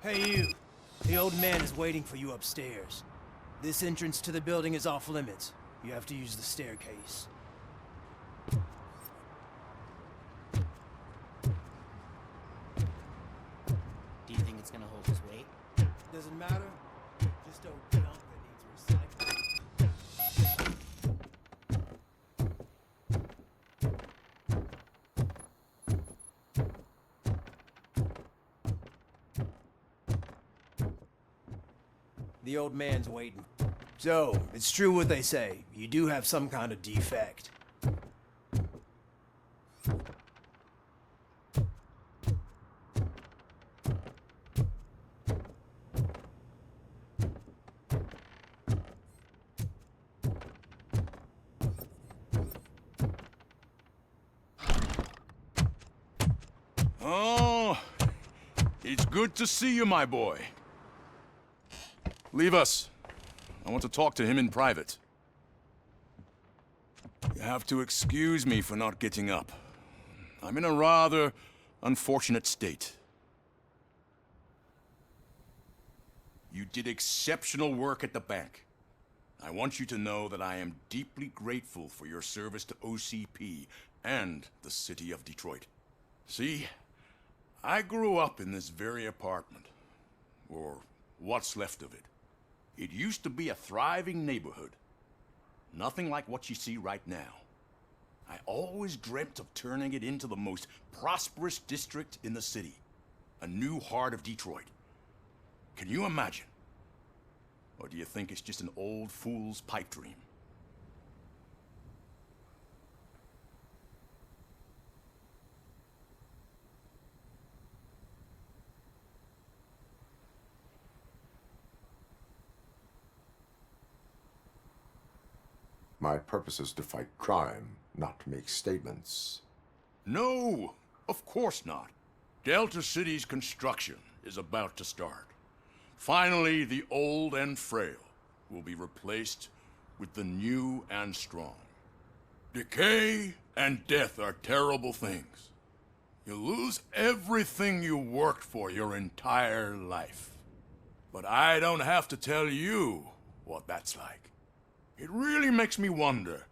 Hey you. The old man is waiting for you upstairs. This entrance to the building is off limits. You have to use the staircase. Do you think it's gonna hold his weight? Doesn't matter. Just don't junk that needs recycling. The old man's waiting. So, it's true what they say. You do have some kind of defect. Oh, it's good to see you, my boy. Leave us. I want to talk to him in private. You have to excuse me for not getting up. I'm in a rather unfortunate state. You did exceptional work at the bank. I want you to know that I am deeply grateful for your service to OCP and the city of Detroit. See, I grew up in this very apartment, or what's left of it. It used to be a thriving neighborhood. Nothing like what you see right now. I always dreamt of turning it into the most prosperous district in the city. A new heart of Detroit. Can you imagine? Or do you think it's just an old fool's pipe dream? My purpose is to fight crime, not to make statements. No, of course not. Delta City's construction is about to start. Finally, the old and frail will be replaced with the new and strong. Decay and death are terrible things. You lose everything you worked for your entire life. But I don't have to tell you what that's like. It really makes me wonder,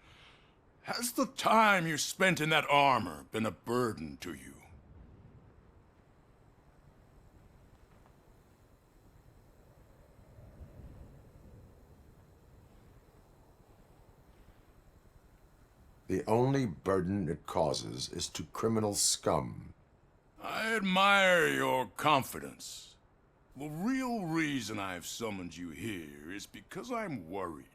has the time you spent in that armor been a burden to you? The only burden it causes is to criminal scum. I admire your confidence. The real reason I've summoned you here is because I'm worried.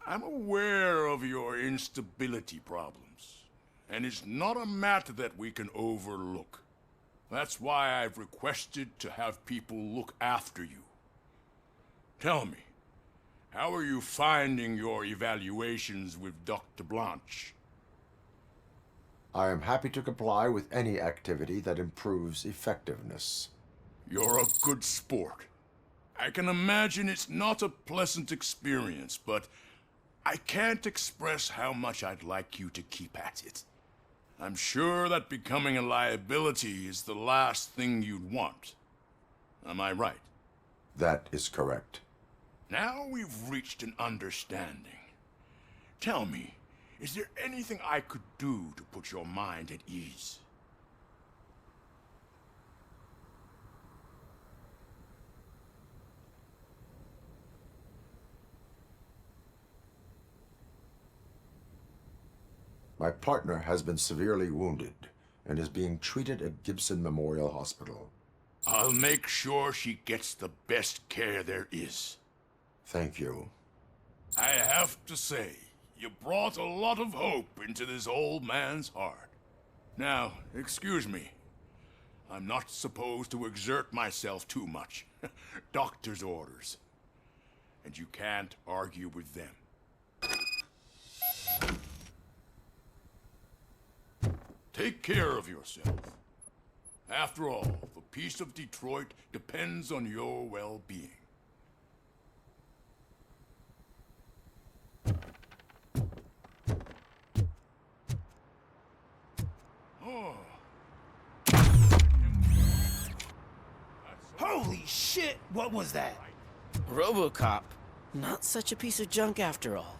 I'm aware of your instability problems, and it's not a matter that we can overlook. That's why I've requested to have people look after you. Tell me, how are you finding your evaluations with Dr. Blanche? I am happy to comply with any activity that improves effectiveness. You're a good sport. I can imagine it's not a pleasant experience, but I can't express how much I'd like you to keep at it. I'm sure that becoming a liability is the last thing you'd want. Am I right? That is correct. Now we've reached an understanding. Tell me, is there anything I could do to put your mind at ease? My partner has been severely wounded and is being treated at Gibson Memorial Hospital. I'll make sure she gets the best care there is. Thank you. I have to say, you brought a lot of hope into this old man's heart. Now, excuse me. I'm not supposed to exert myself too much. Doctor's orders. And you can't argue with them. Take care of yourself. After all, the peace of Detroit depends on your well-being. Holy shit! What was that? RoboCop. Not such a piece of junk after all.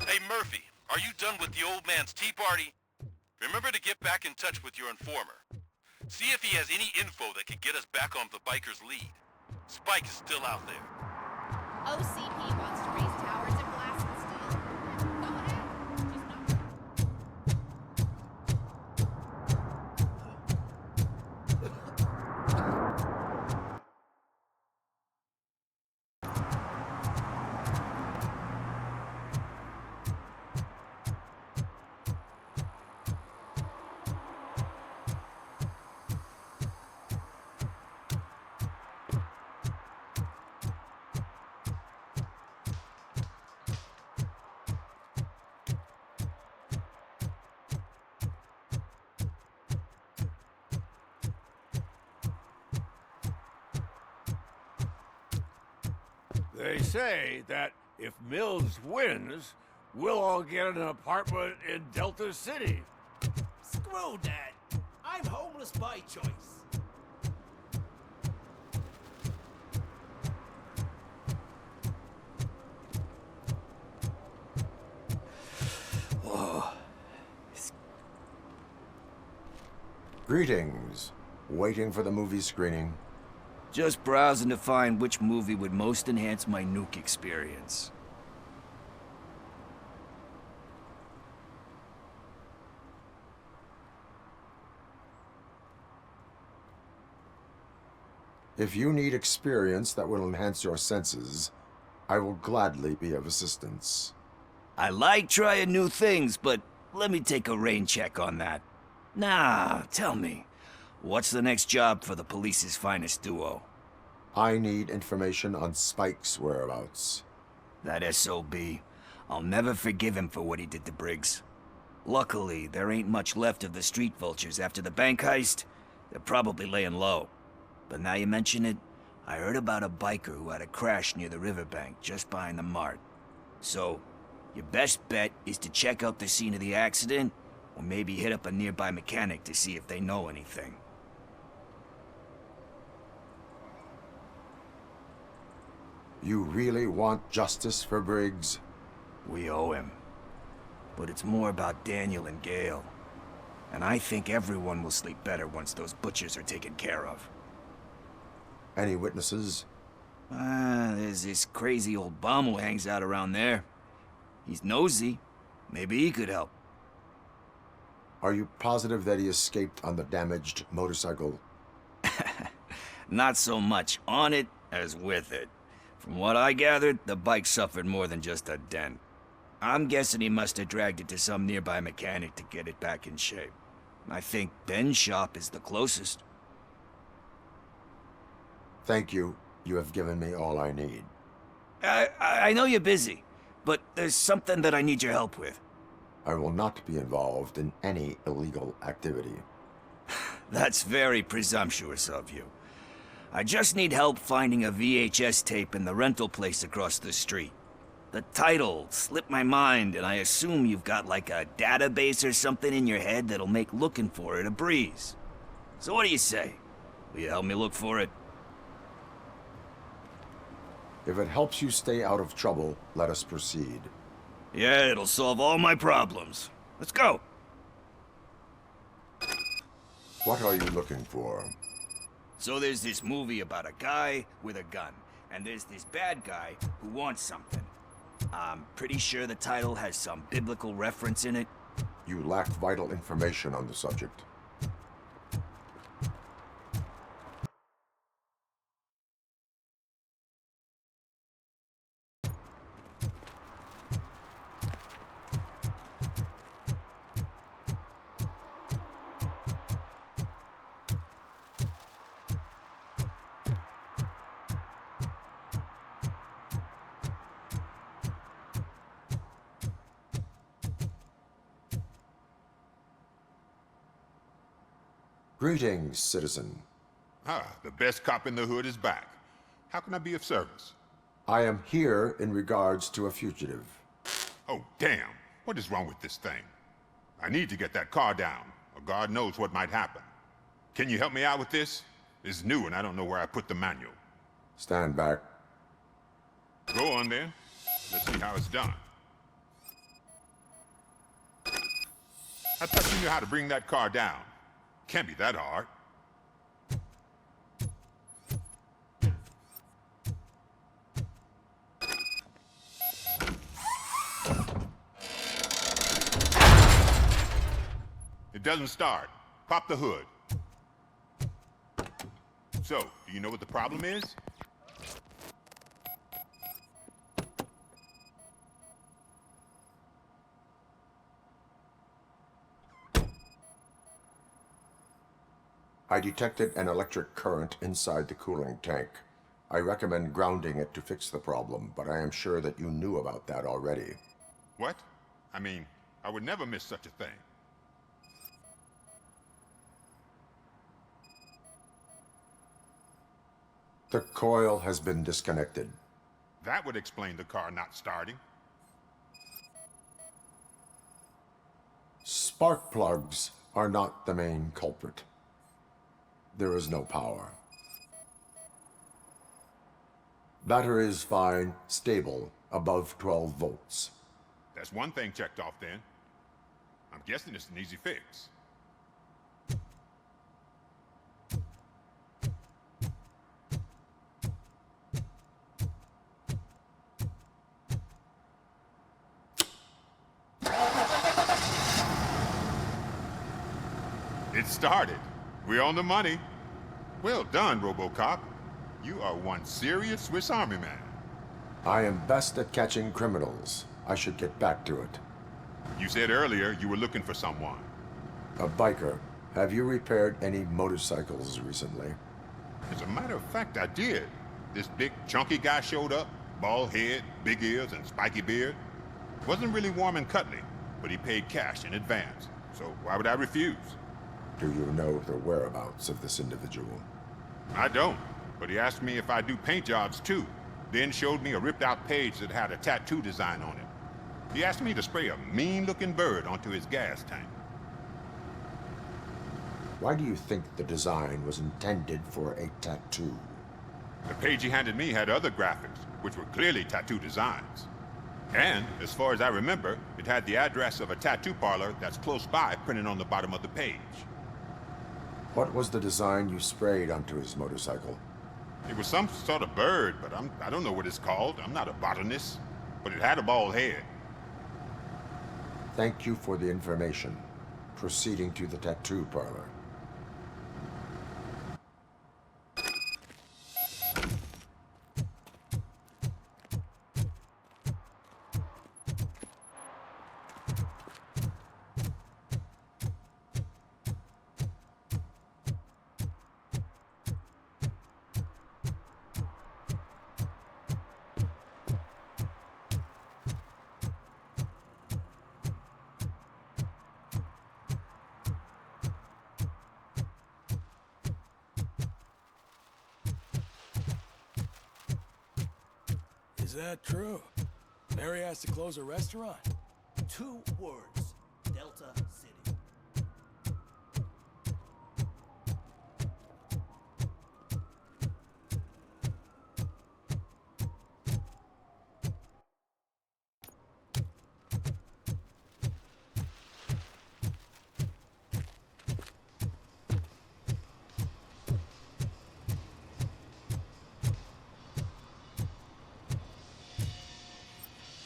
Hey Murphy, are you done with the old man's tea party? Remember to get back in touch with your informer. See if he has any info that could get us back on the biker's lead. Spike is still out there. OCP wants to raise towers and glass and steel. Go ahead. Just not... They say that if Mills wins, we'll all get an apartment in Delta City. Screw that! I'm homeless by choice. Greetings. Waiting for the movie screening. Just browsing to find which movie would most enhance my nuke experience. If you need experience that will enhance your senses, I will gladly be of assistance. I like trying new things, but let me take a rain check on that. Nah, tell me, what's the next job for the police's finest duo? I need information on Spike's whereabouts. That SOB. I'll never forgive him for what he did to Briggs. Luckily, there ain't much left of the street vultures after the bank heist. They're probably laying low. But now you mention it, I heard about a biker who had a crash near the riverbank just behind the mart. So, your best bet is to check out the scene of the accident, or maybe hit up a nearby mechanic to see if they know anything. You really want justice for Briggs? We owe him. But it's more about Daniel and Gale. And I think everyone will sleep better once those butchers are taken care of. Any witnesses? There's this crazy old bum who hangs out around there. He's nosy. Maybe he could help. Are you positive that he escaped on the damaged motorcycle? Not so much on it as with it. From what I gathered, the bike suffered more than just a dent. I'm guessing he must have dragged it to some nearby mechanic to get it back in shape. I think Ben's shop is the closest. Thank you. You have given me all I need. I know you're busy, but there's something that I need your help with. I will not be involved in any illegal activity. That's very presumptuous of you. I just need help finding a VHS tape in the rental place across the street. The title slipped my mind, and I assume you've got like a database or something in your head that'll make looking for it a breeze. So what do you say? Will you help me look for it? If it helps you stay out of trouble, let us proceed. Yeah, it'll solve all my problems. Let's go. What are you looking for? So there's this movie about a guy with a gun, and there's this bad guy who wants something. I'm pretty sure the title has some biblical reference in it. You lack vital information on the subject. Greetings, citizen. Ah, the best cop in the hood is back. How can I be of service? I am here in regards to a fugitive. Oh, damn. What is wrong with this thing? I need to get that car down, or God knows what might happen. Can you help me out with this? It's new and I don't know where I put the manual. Stand back. Go on then. Let's see how it's done. I thought you knew how to bring that car down. Can't be that hard. It doesn't start. Pop the hood. So, do you know what the problem is? I detected an electric current inside the cooling tank. I recommend grounding it to fix the problem, but I am sure that you knew about that already. What? I mean, I would never miss such a thing. The coil has been disconnected. That would explain the car not starting. Spark plugs are not the main culprit. There is no power. Battery is fine, stable, above 12 volts. That's one thing checked off then. I'm guessing it's an easy fix. It started. We're on the money. Well done, RoboCop. You are one serious Swiss Army man. I am best at catching criminals. I should get back to it. You said earlier you were looking for someone. A biker. Have you repaired any motorcycles recently? As a matter of fact, I did. This big, chunky guy showed up. Bald head, big ears, and spiky beard. Wasn't really warm and cuddly, but he paid cash in advance. So why would I refuse? Do you know the whereabouts of this individual? I don't, but he asked me if I do paint jobs too, then showed me a ripped-out page that had a tattoo design on it. He asked me to spray a mean-looking bird onto his gas tank. Why do you think the design was intended for a tattoo? The page he handed me had other graphics, which were clearly tattoo designs. And, as far as I remember, it had the address of a tattoo parlor that's close by printed on the bottom of the page. What was the design you sprayed onto his motorcycle? It was some sort of bird, but I don't know what it's called. I'm not a botanist. But it had a bald head. Thank you for the information. Proceeding to the tattoo parlor. Is that true? Mary has to close a restaurant? 2 words. Delta City.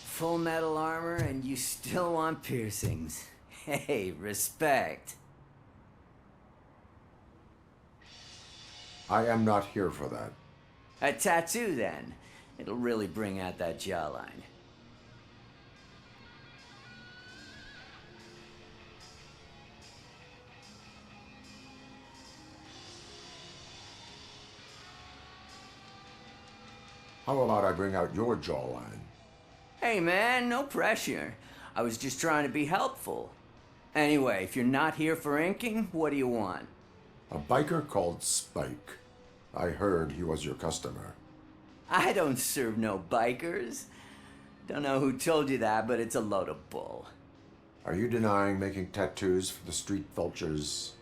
Full metal armor and you still want piercings. Hey, respect. I am not here for that. A tattoo, then. It'll really bring out that jawline. How about I bring out your jawline? Hey, man, no pressure. I was just trying to be helpful. Anyway, if you're not here for inking, what do you want? A biker called Spike. I heard he was your customer. I don't serve no bikers. Don't know who told you that, but it's a load of bull. Are you denying making tattoos for the street vultures?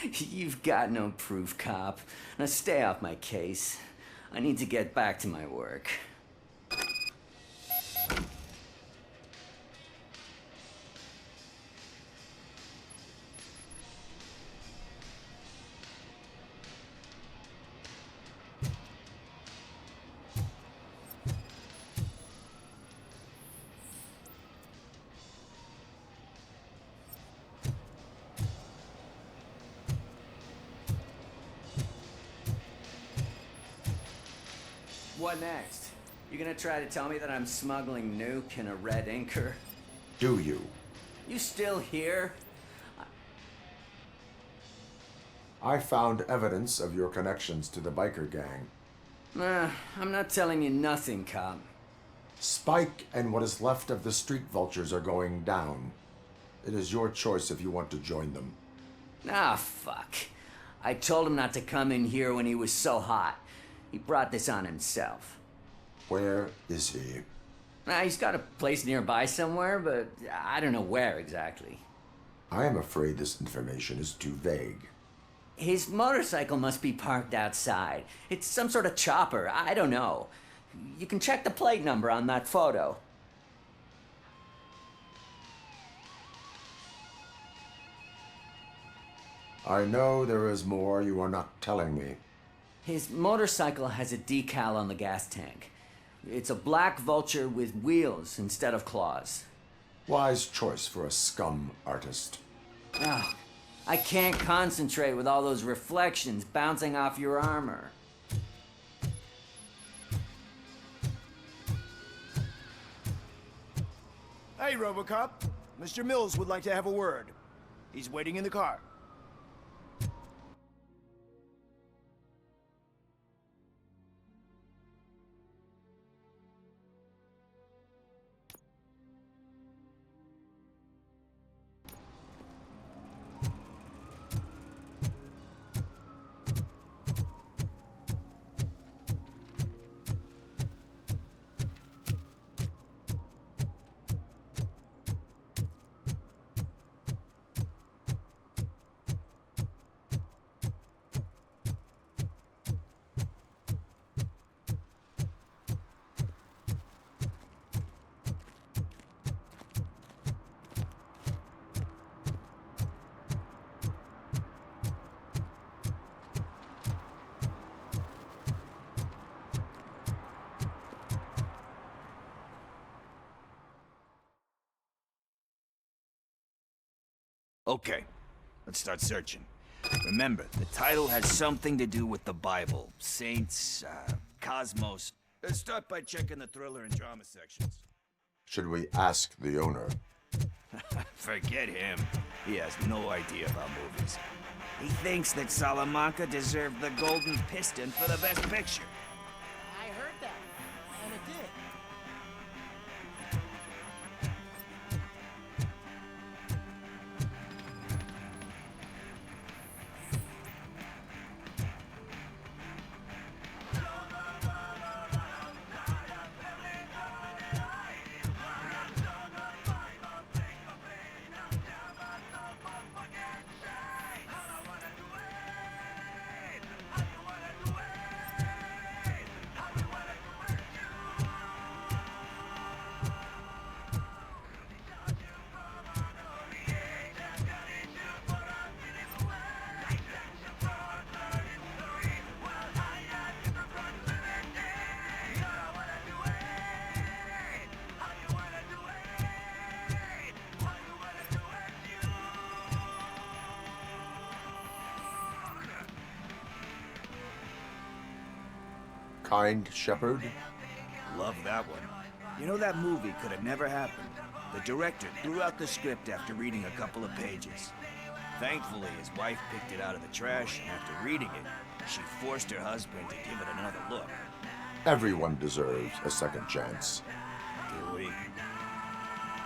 You've got no proof, cop. Now stay off my case. I need to get back to my work. What next? You gonna try to tell me that I'm smuggling nuke in a red inker? Do you? You still here? I found evidence of your connections to the biker gang. I'm not telling you nothing, cop. Spike and what is left of the street vultures are going down. It is your choice if you want to join them. Ah, fuck. I told him not to come in here when he was so hot. He brought this on himself. Where is he? He's got a place nearby somewhere, but I don't know where exactly. I am afraid this information is too vague. His motorcycle must be parked outside. It's some sort of chopper. I don't know. You can check the plate number on that photo. I know there is more you are not telling me. His motorcycle has a decal on the gas tank. It's a black vulture with wheels instead of claws. Wise choice for a scum artist. Oh, I can't concentrate with all those reflections bouncing off your armor. Hey, Robocop. Mr. Mills would like to have a word. He's waiting in the car. Okay, let's start searching. Remember, the title has something to do with the Bible. Saints, cosmos. Let's start by checking the thriller and drama sections. Should we ask the owner? Forget him. He has no idea about movies. He thinks that Salamanca deserved the Golden Piston for the Best Picture. I heard that, and it did. Kind Shepherd? Love that one. You know, that movie could have never happened. The director threw out the script after reading a couple of pages. Thankfully, his wife picked it out of the trash, and after reading it, she forced her husband to give it another look. Everyone deserves a second chance. Do we?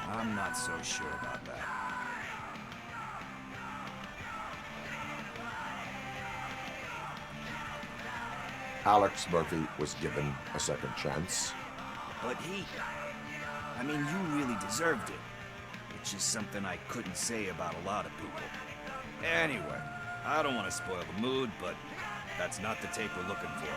I'm not so sure about that. Alex Murphy was given a second chance. But I mean, you really deserved it. Which is something I couldn't say about a lot of people. Anyway, I don't want to spoil the mood, but that's not the tape we're looking for.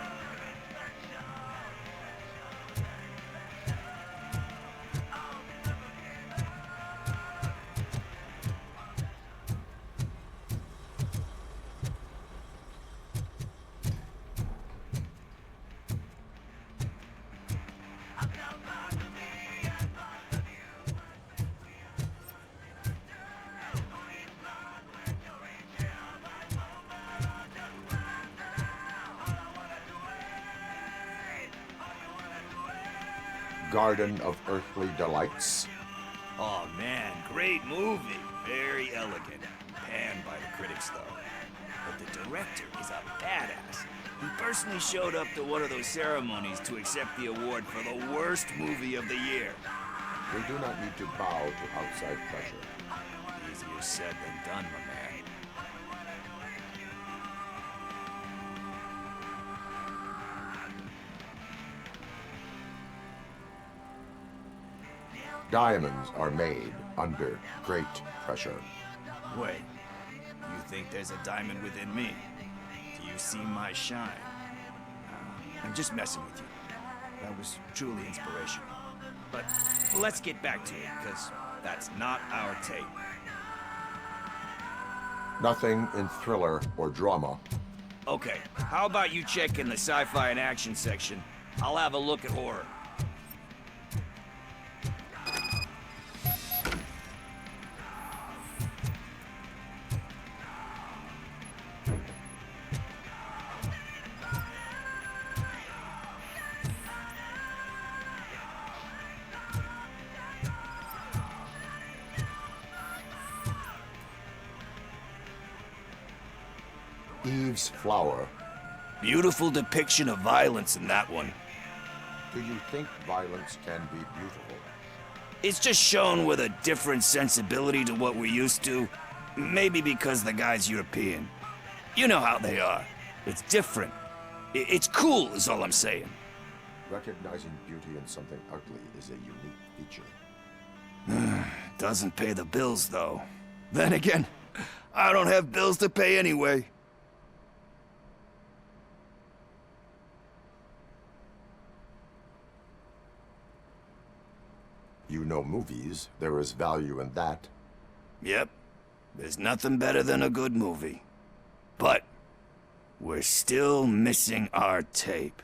Garden of Earthly Delights. Oh man, great movie. Very elegant. Panned by the critics though. But the director is a badass. He personally showed up to one of those ceremonies to accept the award for the worst movie of the year. We do not need to bow to outside pressure. Easier said than done, my man. Diamonds are made under great pressure. Wait, you think there's a diamond within me? Do you see my shine? I'm just messing with you. That was truly inspirational. But let's get back to it, because that's not our tape. Nothing in thriller or drama. Okay, how about you check in the sci-fi and action section? I'll have a look at horror. Eve's Flower. Beautiful depiction of violence in that one. Do you think violence can be beautiful? It's just shown with a different sensibility to what we're used to. Maybe because the guy's European. You know how they are. It's different. It's cool is all I'm saying. Recognizing beauty in something ugly is a unique feature. Doesn't pay the bills, though. Then again, I don't have bills to pay anyway. You know movies. There is value in that. Yep. There's nothing better than a good movie. But we're still missing our tape.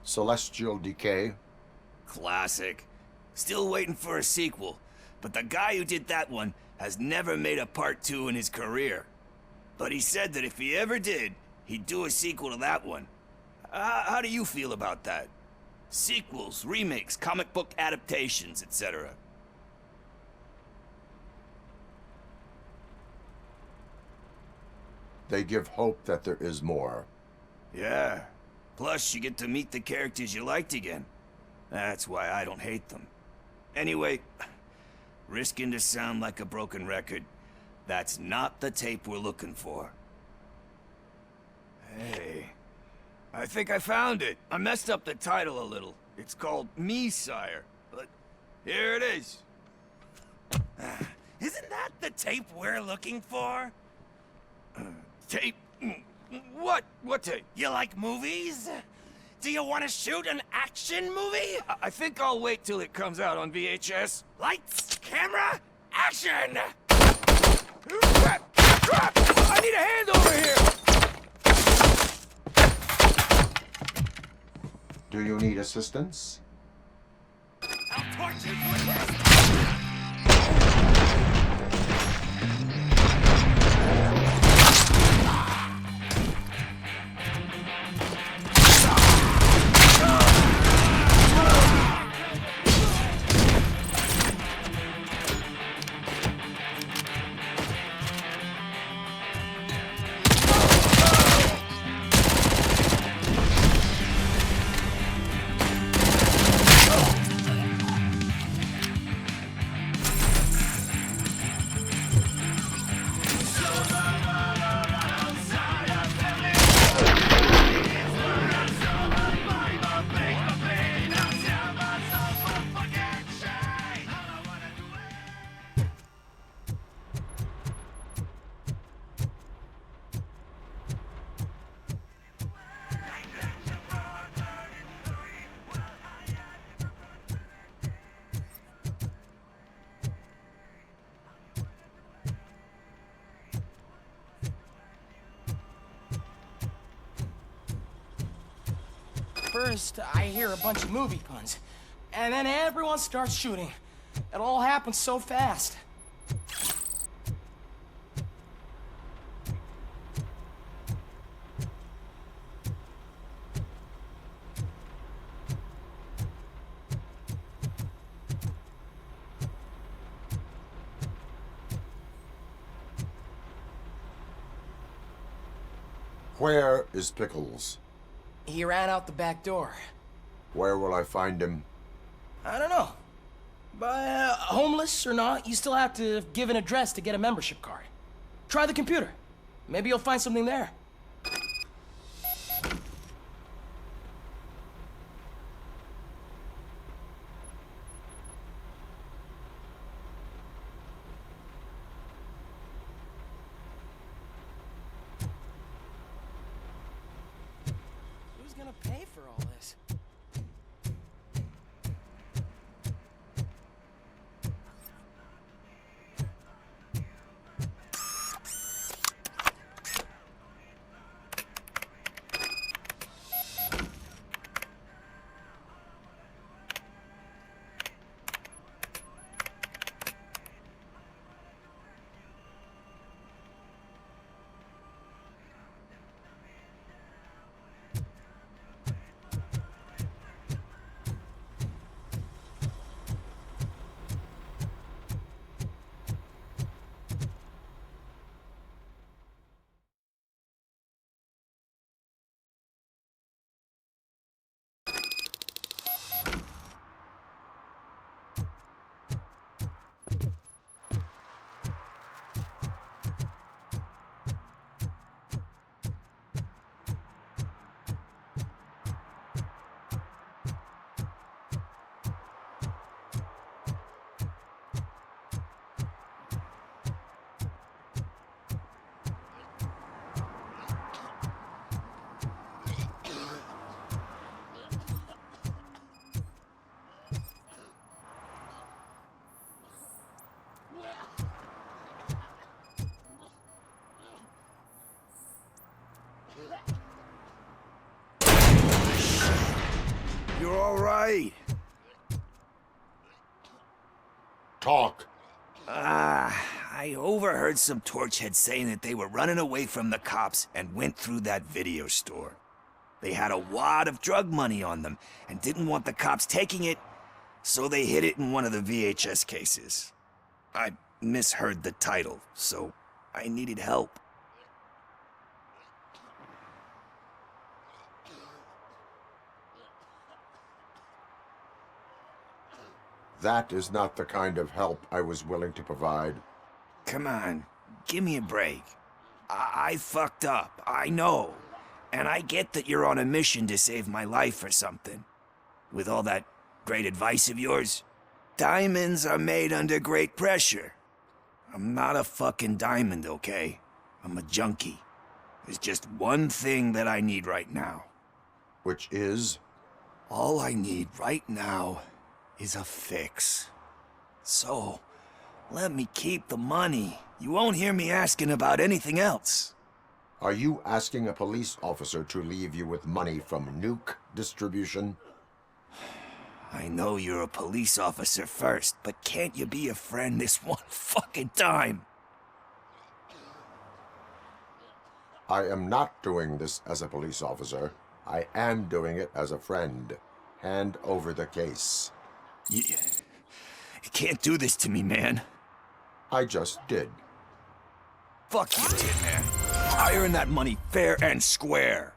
Celestial Decay. Classic. Still waiting for a sequel. But the guy who did that one has never made a part 2 in his career. But he said that if he ever did, he'd do a sequel to that one. How do you feel about that? Sequels, remakes, comic book adaptations, etc. They give hope that there is more. Yeah. Plus, you get to meet the characters you liked again. That's why I don't hate them. Anyway, risking to sound like a broken record, that's not the tape we're looking for. Hey, I think I found it. I messed up the title a little. It's called Me, Sire, but here it is. Isn't that the tape we're looking for? Tape? What? What tape? You like movies? Do you want to shoot an action movie? I think I'll wait till it comes out on VHS. Lights, camera, action! Crap! Crap! I need a hand over here! Do you need assistance? I'll torch you for this! first, I hear a bunch of movie puns. And then everyone starts shooting. It all happens so fast. Where is Pickles? He ran out the back door. Where will I find him? I don't know. But homeless or not, you still have to give an address to get a membership card. Try the computer. Maybe you'll find something there. Who's gonna pay for all this? You're all right. Talk. I overheard some torchheads saying that they were running away from the cops and went through that video store. They had a wad of drug money on them and didn't want the cops taking it, so they hid it in one of the VHS cases. I misheard the title, so I needed help. That is not the kind of help I was willing to provide. Come on, give me a break. I fucked up, I know. And I get that you're on a mission to save my life or something. With all that great advice of yours, diamonds are made under great pressure. I'm not a fucking diamond, okay? I'm a junkie. There's just one thing that I need right now. Which is? All I need right now is a fix. So, let me keep the money. You won't hear me asking about anything else. Are you asking a police officer to leave you with money from nuke distribution? I know you're a police officer first, but can't you be a friend this one fucking time? I am not doing this as a police officer. I am doing it as a friend. Hand over the case. You can't do this to me, man. I just did. Fuck you, Tin Man. I earned that money fair and square.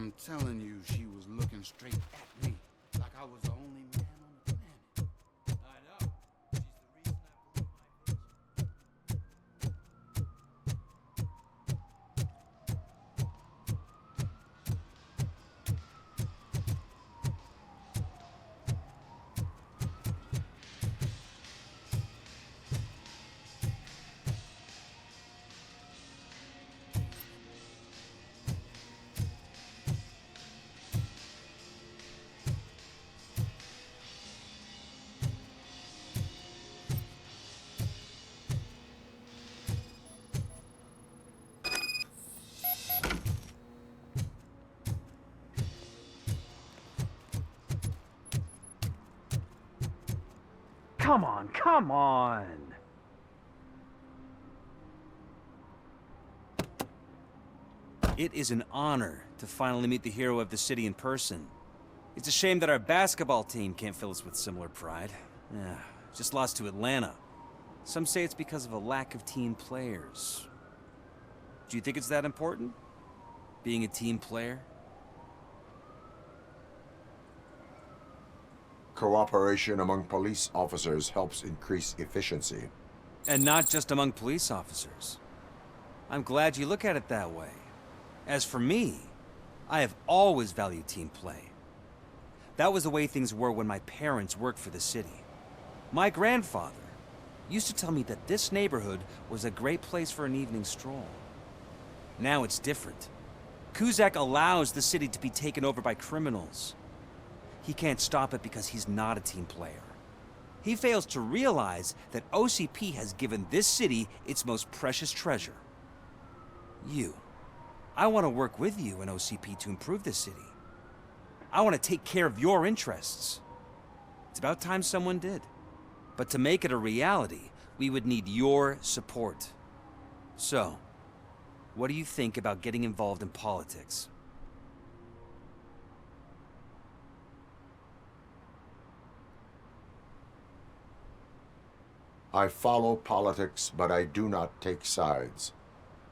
I'm telling you, she was looking straight at me, like I was the only man on the planet. I know. She's the reason I believe my vision. Come on, come on! It is an honor to finally meet the hero of the city in person. It's a shame that our basketball team can't fill us with similar pride. Yeah, just lost to Atlanta. Some say it's because of a lack of team players. Do you think it's that important? Being a team player? Cooperation among police officers helps increase efficiency. And not just among police officers. I'm glad you look at it that way. As for me, I have always valued team play. That was the way things were when my parents worked for the city. My grandfather used to tell me that this neighborhood was a great place for an evening stroll. Now it's different. Kuzak allows the city to be taken over by criminals. He can't stop it because he's not a team player. He fails to realize that OCP has given this city its most precious treasure. You. I want to work with you and OCP to improve this city. I want to take care of your interests. It's about time someone did. But to make it a reality, we would need your support. So, what do you think about getting involved in politics? I follow politics, but I do not take sides.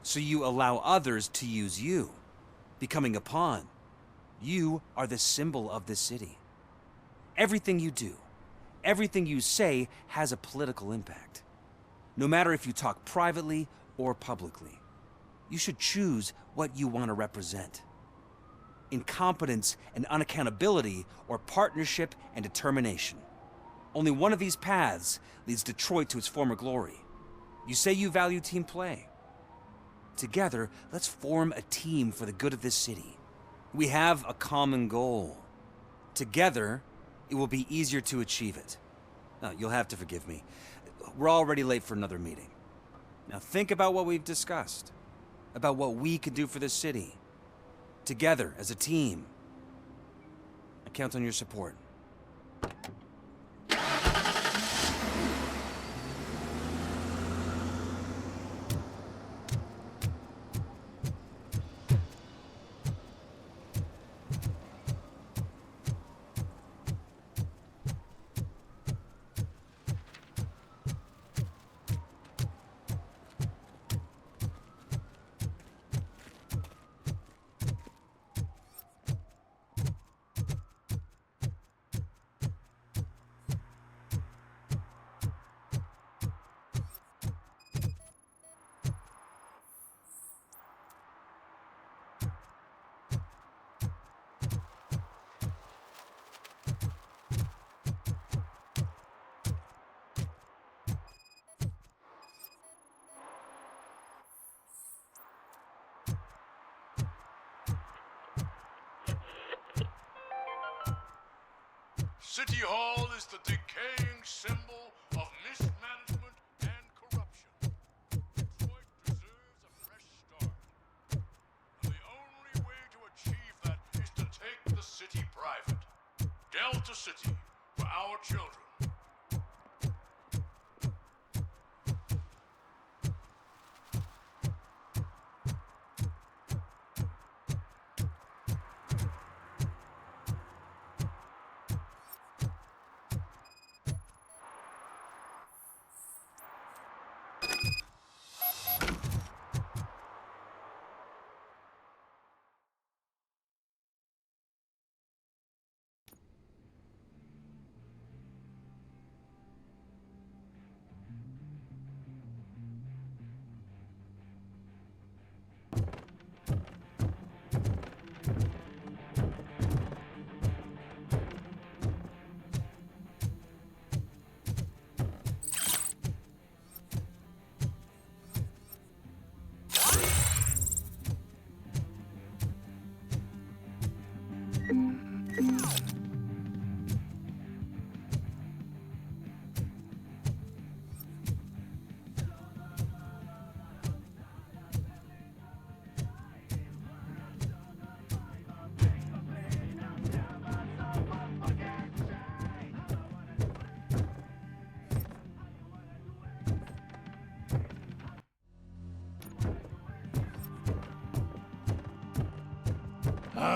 So you allow others to use you, becoming a pawn. You are the symbol of the city. Everything you do, everything you say has a political impact. No matter if you talk privately or publicly, you should choose what you want to represent. Incompetence and unaccountability, or partnership and determination. Only one of these paths leads Detroit to its former glory. You say you value team play. Together, let's form a team for the good of this city. We have a common goal. Together, it will be easier to achieve it. Now, you'll have to forgive me. We're already late for another meeting. Now think about what we've discussed. About what we can do for this city. Together, as a team. I count on your support. City Hall is the decaying symbol of mismanagement and corruption. Detroit deserves a fresh start. And the only way to achieve that is to take the city private. Delta City, for our children.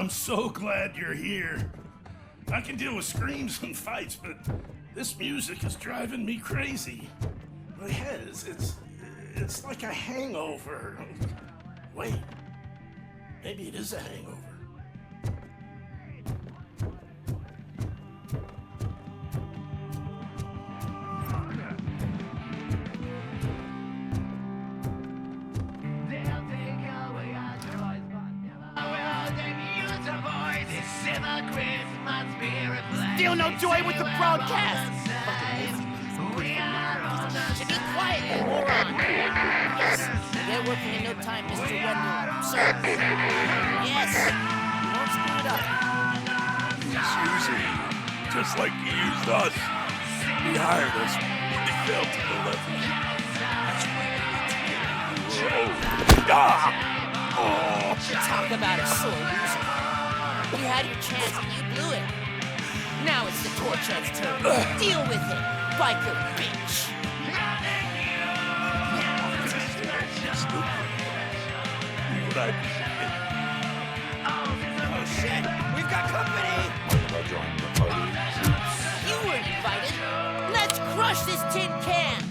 I'm so glad you're here. I can deal with screams and fights, but this music is driving me crazy. My head it's like a hangover. Wait, maybe it is a hangover. Still no joy with the broadcast! Should be quiet, you moron! Yes, they're working in no time, Mr. Wendell. Sir. Yes! Don't screw it up. He's using you, just like he used us. He hired us, but he failed to deliver. Talk about a sore loser. You had your chance and you blew it. Now it's the Torchhead's turn. Deal with it, biker bitch. Oh shit, we've got company! You weren't invited. Let's crush this tin can.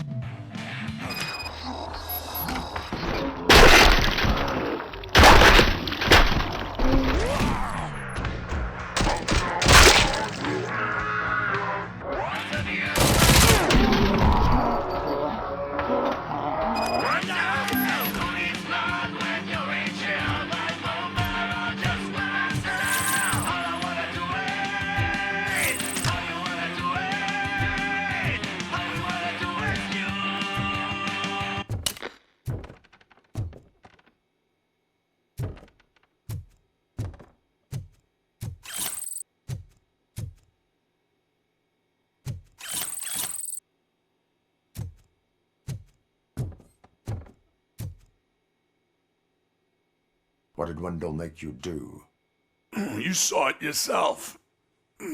What did Wendell make you do? You saw it yourself. He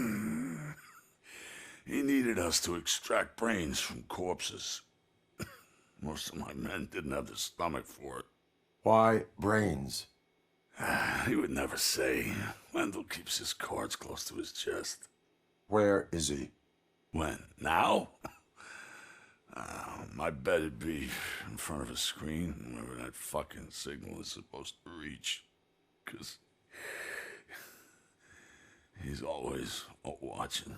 needed us to extract brains from corpses. Most of my men didn't have the stomach for it. Why brains? He would never say. Wendell keeps his cards close to his chest. Where is he? When? Now? My bet it'd be in front of a screen, wherever that fucking signal is supposed to reach. 'Cause he's always watching.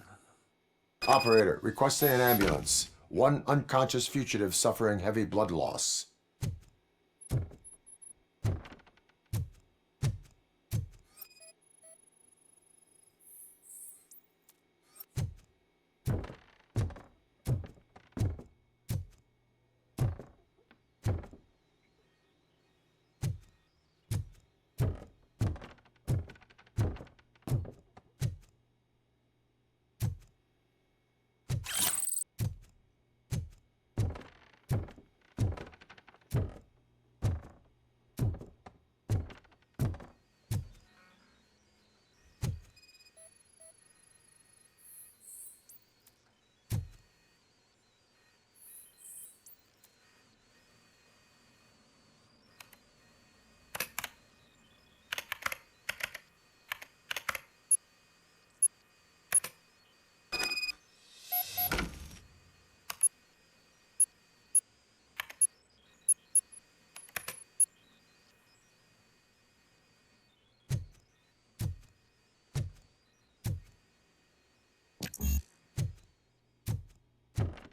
Operator, requesting an ambulance. One unconscious fugitive suffering heavy blood loss.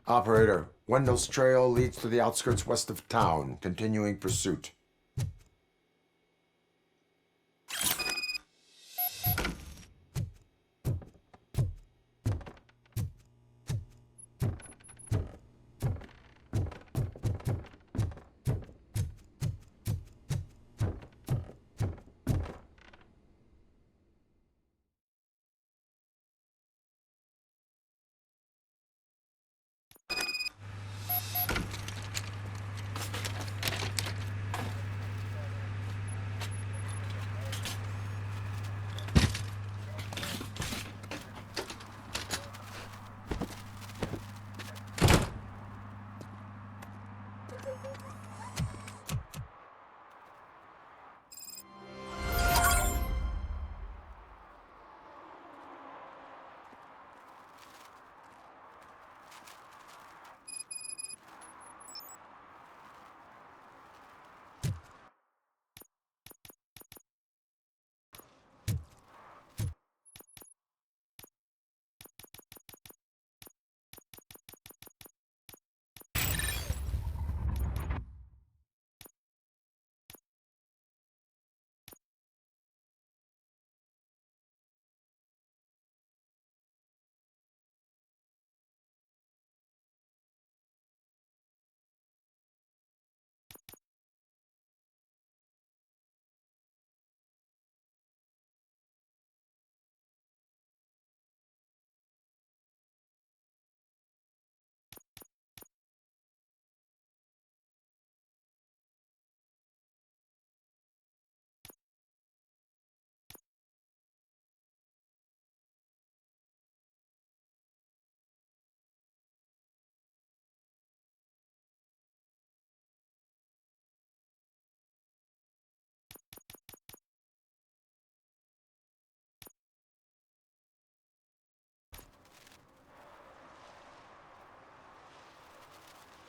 Operator, Wendell's trail leads to the outskirts west of town, continuing pursuit.